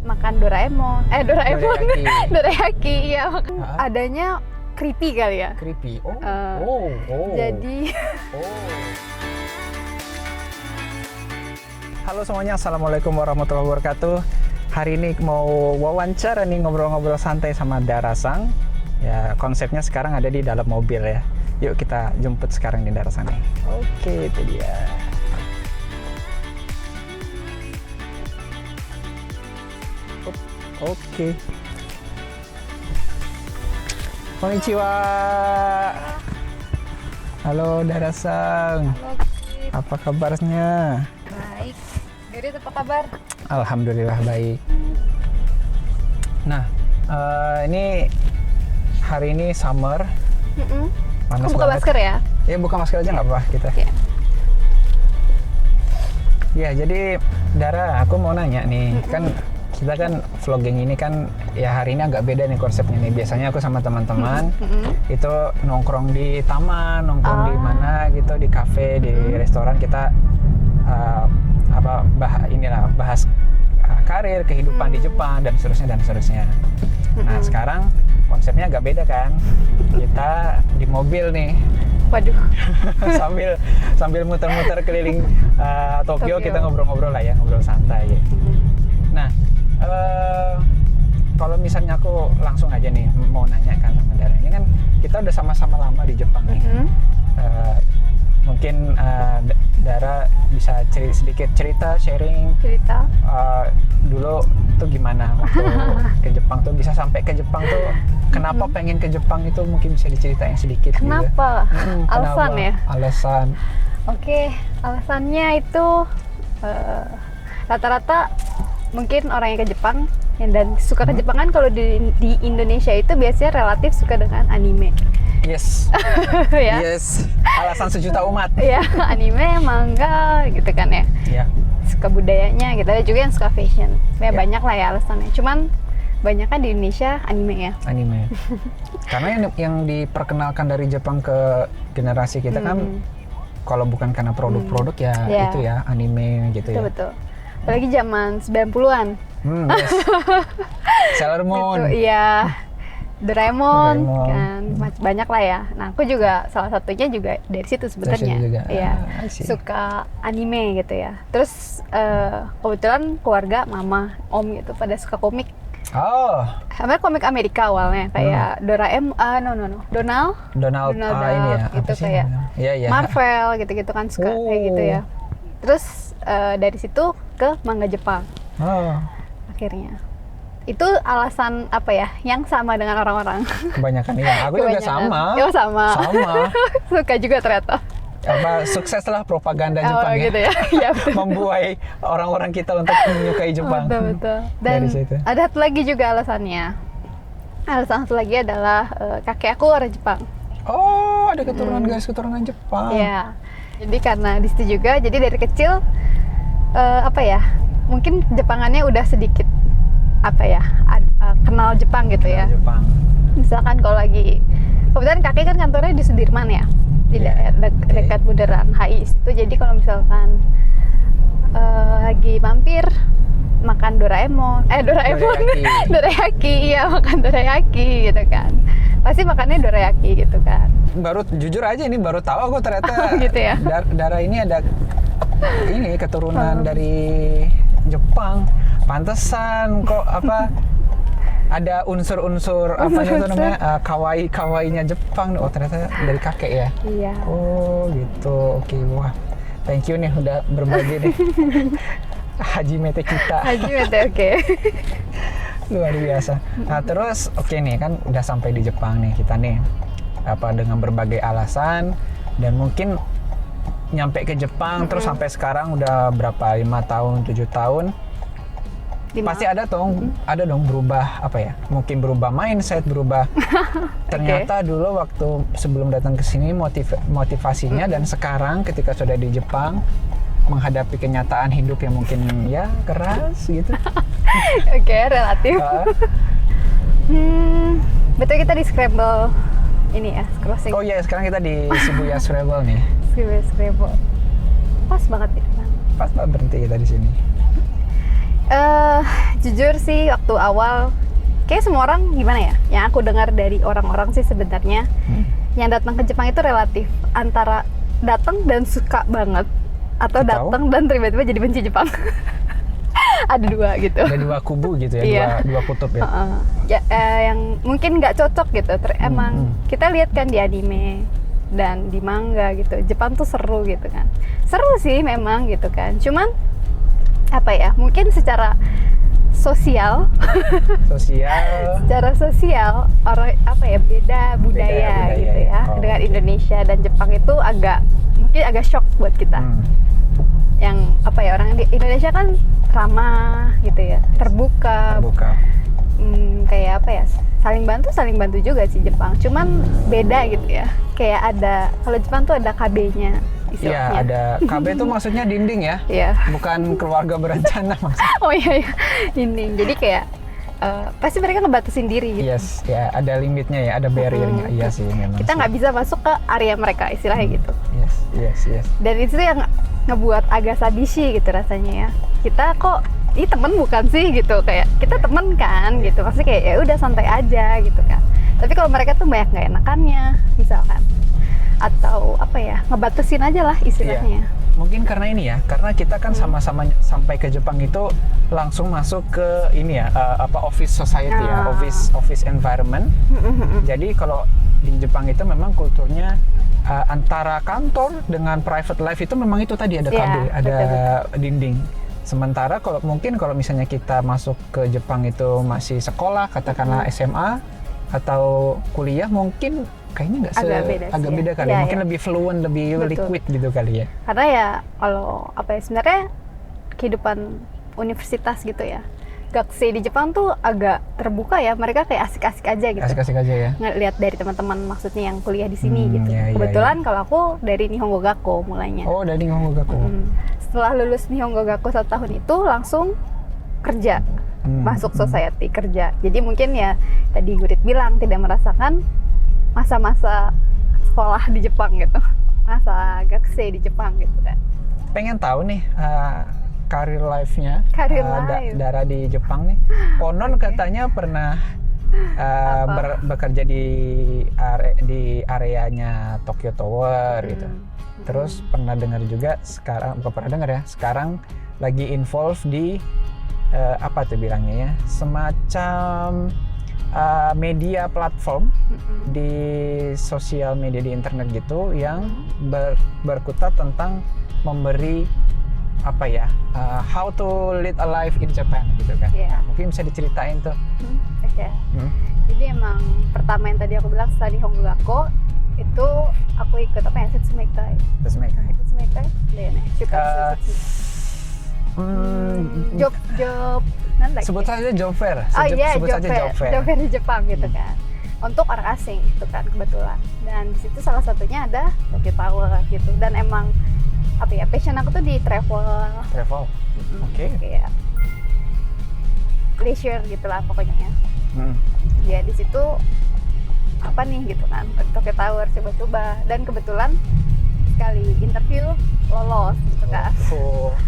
makan Doraemon. Dorayaki. Dorayaki, iya. Adanya creepy kali ya. Creepy. Jadi Halo semuanya, assalamualaikum warahmatullahi wabarakatuh. Hari ini mau wawancara nih, ngobrol-ngobrol santai sama Darasang. Ya, konsepnya sekarang ada di dalam mobil ya. Yuk kita jemput sekarang di Darasang nih. Oke, itu dia. Oke. Konnichiwa. Halo Darasang. Apa kabarnya? baik. Gary, apa kabar? Alhamdulillah baik. Nah, ini hari ini summer. Panas Buka banget. masker ya? Ya buka masker aja nggak apa-apa kita. Iya. Ya jadi Dara, aku mau nanya nih, kan kita kan vlogging ini kan ya hari ini agak beda nih konsepnya nih. Biasanya aku sama teman-teman itu nongkrong di taman, nongkrong di mana gitu, di kafe, di restoran, kita bahas karir, kehidupan di Jepang dan seterusnya. Nah sekarang konsepnya agak beda kan, kita di mobil nih. Waduh. sambil muter-muter keliling Tokyo, kita ngobrol-ngobrol lah ya, ngobrol santai ya. Nah kalau misalnya aku langsung aja nih mau nanya kan sama Dara, ini kan kita udah sama-sama lama di Jepang nih. Mungkin Dara bisa sedikit sharing dulu tuh gimana waktu ke Jepang tuh, bisa sampai ke Jepang tuh kenapa pengen ke Jepang itu, mungkin bisa diceritain sedikit. Kenapa? Gitu. Alasan kenapa? ya? Alasan. Oke, alasannya itu rata-rata mungkin orang yang ke Jepang dan suka ke Jepang kan, kalau di Indonesia itu biasanya relatif suka dengan anime. Yes. Ya. Yes. Alasan sejuta umat. Ya, anime, manga gitu kan ya. Iya. Suka budayanya gitu. Ada juga yang suka fashion. Ya, banyak lah ya alasannya. Cuman banyak kan di Indonesia anime ya. Anime. Karena yang diperkenalkan dari Jepang ke generasi kita kan, kalau bukan karena produk-produk ya itu ya anime gitu. Betul. Apalagi zaman 90-an. Yes. Sailor Moon. Gitu, iya. Doraemon kan banyak lah ya. Nah, aku juga salah satunya juga dari situ sebenarnya. Iya. Suka anime gitu ya. Terus kebetulan keluarga mama, om gitu pada suka komik. Sebenarnya komik Amerika awalnya kayak Doraemon, Donald ini ya. Itu kayak Marvel gitu-gitu kan, suka kayak gitu ya. Terus dari situ ke manga Jepang. Akhirnya. Itu alasan apa ya, yang sama dengan orang-orang. Kebanyakan iya. Aku juga sama. Ya sama. Suka juga ternyata. Sukseslah propaganda Jepang gitu ya. Ya, membuai orang-orang kita untuk menyukai Jepang. Betul. Dan ada satu lagi juga alasannya. Alasan satu lagi adalah kakek aku orang Jepang. Oh, ada keturunan Jepang. Iya. Jadi karena di situ juga, jadi dari kecil mungkin Jepangannya udah sedikit kenal Jepang gitu ya. Jepang. Misalkan kalau lagi, kebetulan kakek kan kantornya di Sudirman ya, di dekat Bundaran HI itu. Jadi kalau misalkan lagi mampir makan dorayaki, iya, makan dorayaki gitu kan. Pasti makannya dorayaki gitu kan. Jujur aja ini baru tahu aku ternyata gitu ya. Dara ini ada keturunan dari Jepang. Pantesan kok ada unsur-unsur kawaii-kawaiinya Jepang. Oh, ternyata dari kakek ya. Iya. Oh, gitu. Oke, wah. Thank you nih udah berbagi nih. Hajimete kita. Oke. Luar biasa. Nah, terus nih kan udah sampai di Jepang nih kita nih. Dengan berbagai alasan, dan mungkin nyampe ke Jepang terus sampai sekarang udah berapa, 5 tahun, 7 tahun. Pasti ada dong berubah mungkin berubah mindset, berubah ternyata dulu waktu sebelum datang ke sini motivasinya, dan sekarang ketika sudah di Jepang menghadapi kenyataan hidup yang mungkin ya keras gitu. Oke, relatif. Betul, kita di Scramble ini ya, crossing. Oh iya, sekarang kita di Shibuya Scramble nih. Scramble. Pas banget ya. Pas banget berhenti kita di sini. Jujur sih waktu awal kayak semua orang gimana ya, yang aku dengar dari orang-orang sih sebenarnya yang datang ke Jepang itu relatif antara datang dan suka banget atau datang dan tiba-tiba jadi benci Jepang. Ada dua gitu. Ada dua kubu gitu ya, dua kutub ya. Yang mungkin nggak cocok gitu. Emang kita lihat kan di anime dan di manga gitu, Jepang tuh seru gitu kan. Seru sih memang gitu kan. Cuman apa ya? Mungkin secara sosial, secara sosial orang apa ya, beda budaya gitu ya dengan Indonesia dan Jepang itu mungkin agak shock buat kita. Yang apa ya, orang di Indonesia kan ramah gitu ya, terbuka. Kayak apa ya, saling bantu juga sih Jepang. Cuman beda gitu ya. Kayak ada, kalau Jepang tuh ada KB-nya istilahnya. Iya, ada KB itu maksudnya dinding ya. Iya. Bukan keluarga berencana maksudnya. Oh iya, dinding. Jadi kayak pasti mereka ngebatasin diri gitu. Yes, ya ada limitnya ya, ada barriernya. Iya sih memang. Kita nggak bisa masuk ke area mereka istilahnya gitu. Yes. Dan itu yang ngebuat agak sadishi gitu rasanya ya. Kita kok ini temen bukan sih gitu, kayak kita temen kan gitu, pasti kayak ya udah santai aja gitu kan. Tapi kalau mereka tuh banyak nggak enakannya misalkan, atau apa ya, ngebatasin aja lah istilahnya. Mungkin karena ini ya, karena kita kan sama-sama sampai ke Jepang itu langsung masuk ke ini ya, office society ya, office environment. Jadi kalau di Jepang itu memang kulturnya antara kantor dengan private life itu memang itu tadi ada KB, ada dinding. Sementara kalau misalnya kita masuk ke Jepang itu masih sekolah, katakanlah SMA atau kuliah, mungkin kayaknya agak beda kali. Mungkin lebih fluent, lebih liquid gitu kali ya. Karena ya kalau apa ya, sebenarnya kehidupan universitas gitu ya, Gakusei di Jepang tuh agak terbuka ya. Mereka kayak asik-asik aja gitu. Asik-asik aja ya. Ngeliat dari teman-teman maksudnya yang kuliah di sini gitu. Kebetulan kalau aku dari Nihongo Gakko mulainya. Oh, dari Nihongo Gakko. Setelah lulus Nihongo Gakko 1 tahun itu langsung kerja, masuk society kerja. Jadi mungkin ya tadi Gurit bilang tidak merasakan masa-masa sekolah di Jepang gitu, masa Gakusei di Jepang gitu kan. Pengen tahu nih karir life-nya Dara di Jepang nih. Konon katanya pernah bekerja di areanya Tokyo Tower gitu. Terus pernah dengar juga sekarang lagi involve di apa tuh bilangnya ya, semacam media platform di sosial media di internet gitu yang berkutat tentang memberi apa ya, how to lead a life in Japan gitu kan. Nah, mungkin bisa diceritain tuh. Jadi emang pertama yang tadi aku bilang setelah di Nihongo Gakko itu aku ikut apa ya, Setsumeikai. Job sebut saja job fair. Job fair di Jepang gitu kan, untuk orang asing gitu kan kebetulan. Dan di situ salah satunya ada Tokyo Tower gitu. Dan emang apa ya, passion aku tuh di travel. Kayak leisure gitulah pokoknya ya. Ya di situ apa nih gitu kan, Tokyo Tower coba-coba, dan kebetulan sekali interview lolos gitu kan.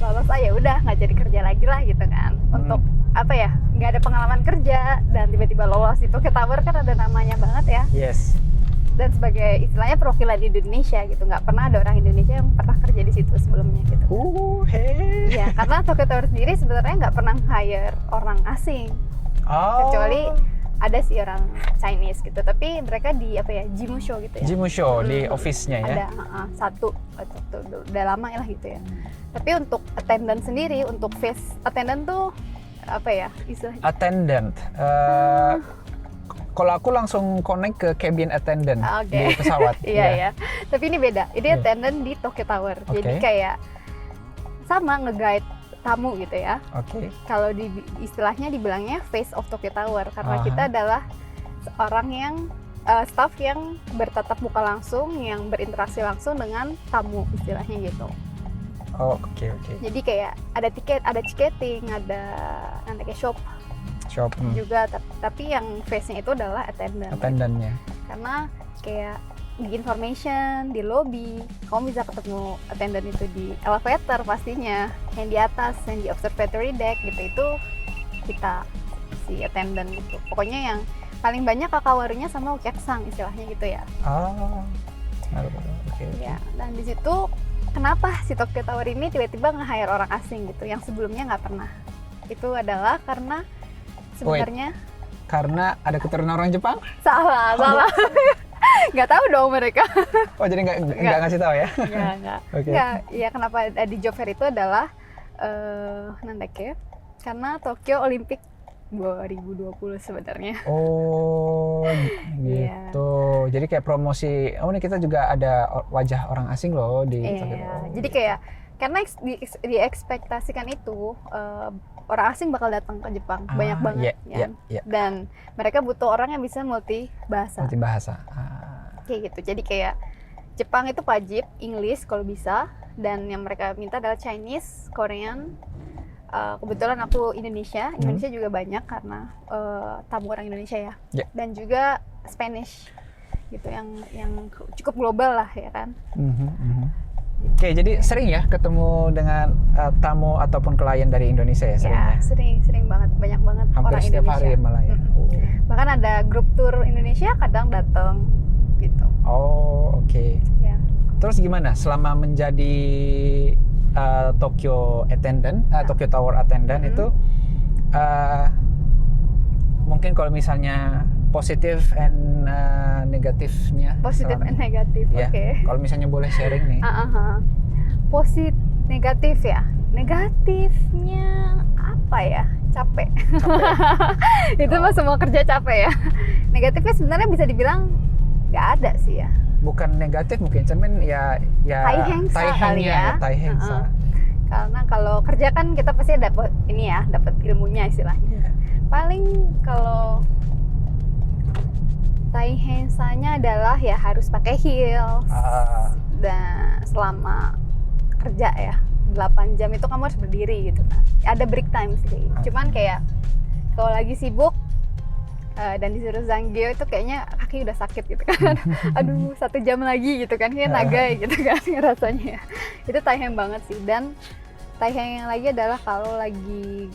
Lolos aja udah nggak jadi kerja lagi lah gitu kan. Untuk apa ya, nggak ada pengalaman kerja dan tiba-tiba lolos di Tokyo Tower kan ada namanya banget ya. Yes. Dan sebagai istilahnya perwakilan Indonesia gitu, nggak pernah ada orang Indonesia yang pernah kerja di situ sebelumnya gitu. Iya, karena Tokyo Tower sendiri sebenarnya nggak pernah hire orang asing, kecuali ada sih orang Chinese gitu, tapi mereka di apa ya, Jimusho gitu ya. Jimusho di office-nya ya. Ada satu udah lama lah gitu ya. Tapi untuk attendant sendiri, untuk face attendant tuh apa ya istilahnya? Attendant. Kalau aku langsung connect ke cabin attendant di pesawat. Iya. Tapi ini beda. Ini attendant di Tokyo Tower. Jadi kayak sama nge-guide tamu gitu ya. Kalau di istilahnya dibilangnya face of Tokyo Tower, karena kita adalah seorang yang staff yang bertatap muka langsung, yang berinteraksi langsung dengan tamu istilahnya gitu. Jadi kayak ada tiket, ada tiketing, ada kayak shop juga, tapi yang face-nya itu adalah attendant. Attendantnya. Karena kayak di information, di lobby, kamu bisa ketemu attendant itu di elevator pastinya, yang di atas, yang di observatory deck gitu, itu kita si attendant gitu. Pokoknya yang paling banyak kakawarinya sama ukeksang istilahnya gitu ya. Oh, oke. Ya, dan di situ kenapa si Tokyo Tower ini tiba-tiba nge-hire orang asing gitu, yang sebelumnya nggak pernah. Itu adalah karena sebenarnya karena ada keturunan orang Jepang? Salah. Nggak tahu dong mereka. Oh, jadi nggak ngasih tahu ya? Nggak. Okay. Nggak, ya kenapa di job fair itu adalah nandake, karena Tokyo Olympic 2020 sebenarnya. Oh, gitu. Jadi kayak promosi, oh ini kita juga ada wajah orang asing loh di Tokyo. Jadi kayak karena diekspektasikan itu orang asing bakal datang ke Jepang banyak banget yeah. Dan mereka butuh orang yang bisa multi bahasa. Kayak gitu. Jadi kayak Jepang itu wajib English kalau bisa, dan yang mereka minta adalah Chinese, Korean. Kebetulan aku Indonesia juga banyak karena tamu orang Indonesia ya. Dan juga Spanish gitu, yang cukup global lah ya kan. Oke, jadi sering ya ketemu dengan tamu ataupun klien dari Indonesia ya? Sering banget, banyak banget. Hampir orang setiap Indonesia. hari malah ya? Bahkan ada grup tour Indonesia kadang datang gitu. Oh, oke. Ya. Terus gimana selama menjadi Tokyo attendant, Tokyo Tower attendant itu mungkin kalau misalnya positif and negatifnya. Positif and negatif, ya. Oke. Kalau misalnya boleh sharing nih. Positif, negatif ya. Negatifnya apa ya? Capek. Itu mah semua kerja capek ya. Negatifnya sebenarnya bisa dibilang nggak ada sih ya. Bukan negatif mungkin, cuman ya taihengsa kali ya. Taihengsa. Karena kalau kerja kan kita pasti dapat ini ya, dapat ilmunya istilahnya. Paling kalau taihensanya adalah ya harus pakai heels dan selama kerja ya 8 jam itu kamu harus berdiri gitu kan. Ada break time sih. Cuman kayak kalau lagi sibuk dan disuruh zanggyo itu kayaknya kaki udah sakit gitu kan. Aduh 1 jam lagi gitu kan, kayak naga gitu kan rasanya. Itu taiheng banget sih. Dan taiheng yang lagi adalah kalau lagi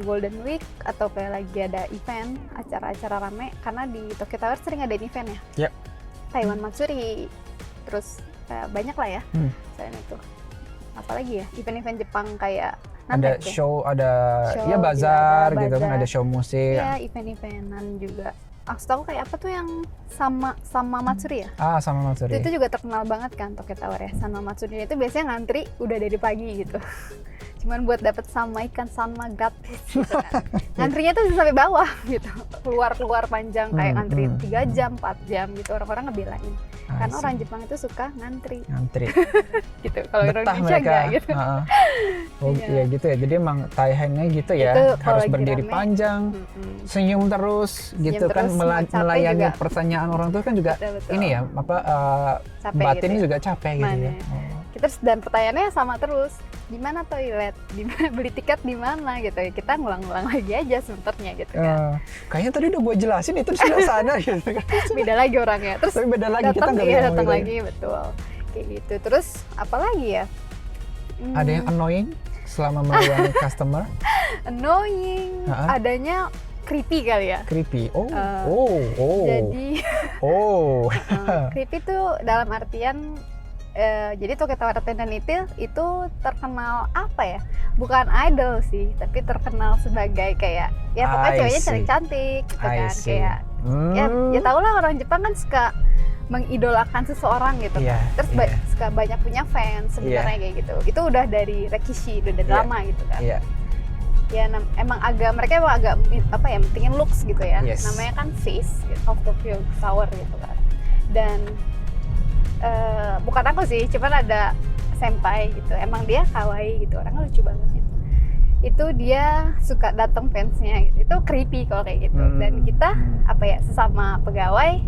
Golden Week atau kayak lagi ada event, acara-acara rame, karena di Tokyo Tower sering ada event ya. Taiwan Matsuri, terus banyak lah ya. Selain itu, apalagi ya event-event Jepang kayak ada show, ya bazar gitu kan, ada show musik. Iya, event-eventan juga. Aku tahu kayak apa tuh yang sama Matsuri ya? Sama Matsuri. Itu juga terkenal banget kan Tokyo Tower ya. Sama Matsuri itu biasanya ngantri udah dari pagi gitu. Cuman buat dapet sama ikan sama gratis gitu kan. Ngantrinya tuh bisa sampai bawah gitu. Keluar panjang kayak ngantri 3 jam, 4 jam gitu. Orang-orang ngebelain. Karena orang Jepang itu suka ngantri. Gitu. Kalau Indonesia enggak gitu. Iya gitu ya. Jadi emang taihengnya gitu ya. Itu harus berdiri panjang, senyum terus gitu kan, melayani pertanyaan orang tuh kan juga betul. Ini ya, batin gitu. Juga capek gitu ya. Terus dan pertanyaannya sama terus, di mana toilet, di mana beli tiket di mana gitu ya. Kita ngulang-ngulang lagi aja sebenarnya gitu kan. Kayaknya tadi udah gue jelasin itu sudah sana gitu kan. Beda lagi orangnya. Terus tapi beda lagi, kita nggak datang lagi betul. Kayak gitu. Terus apa lagi ya? Ada yang annoying selama melayani customer? Annoying. Adanya creepy kali ya. Creepy. Jadi creepy tuh dalam artian jadi Tokyo Tower attendant itu terkenal apa ya? Bukan idol sih, tapi terkenal sebagai kayak ya pokoknya ceweknya cantik-cantik gitu kan, kayak ya tau lah orang Jepang kan suka mengidolakan seseorang gitu kan. Terus suka banyak punya fans sebenarnya kayak gitu. Itu udah dari Rekishi, udah dari lama gitu kan. Ya mereka emang agak apa ya, pentingin looks gitu ya. Namanya kan Face of Tokyo Tower gitu kan. Dan bukan aku sih, cuman ada senpai gitu. Emang dia kawaii gitu, orangnya lucu banget gitu. Itu dia suka datang fansnya gitu. Itu creepy kalau kayak gitu. Dan kita apa ya, sesama pegawai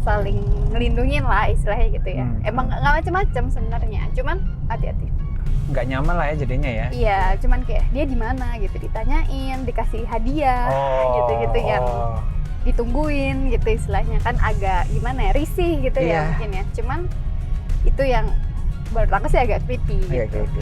saling ngelindungin lah istilahnya gitu ya. Emang nggak macam-macam sebenarnya, cuman hati-hati. Nggak nyaman lah ya jadinya ya. Iya, cuman kayak dia di mana gitu ditanyain, dikasih hadiah gitu-gitu yang ditungguin gitu istilahnya, kan agak gimana ya, risih gitu ya mungkin ya. Cuman itu yang menurut aku sih agak creepy gitu. Creepy.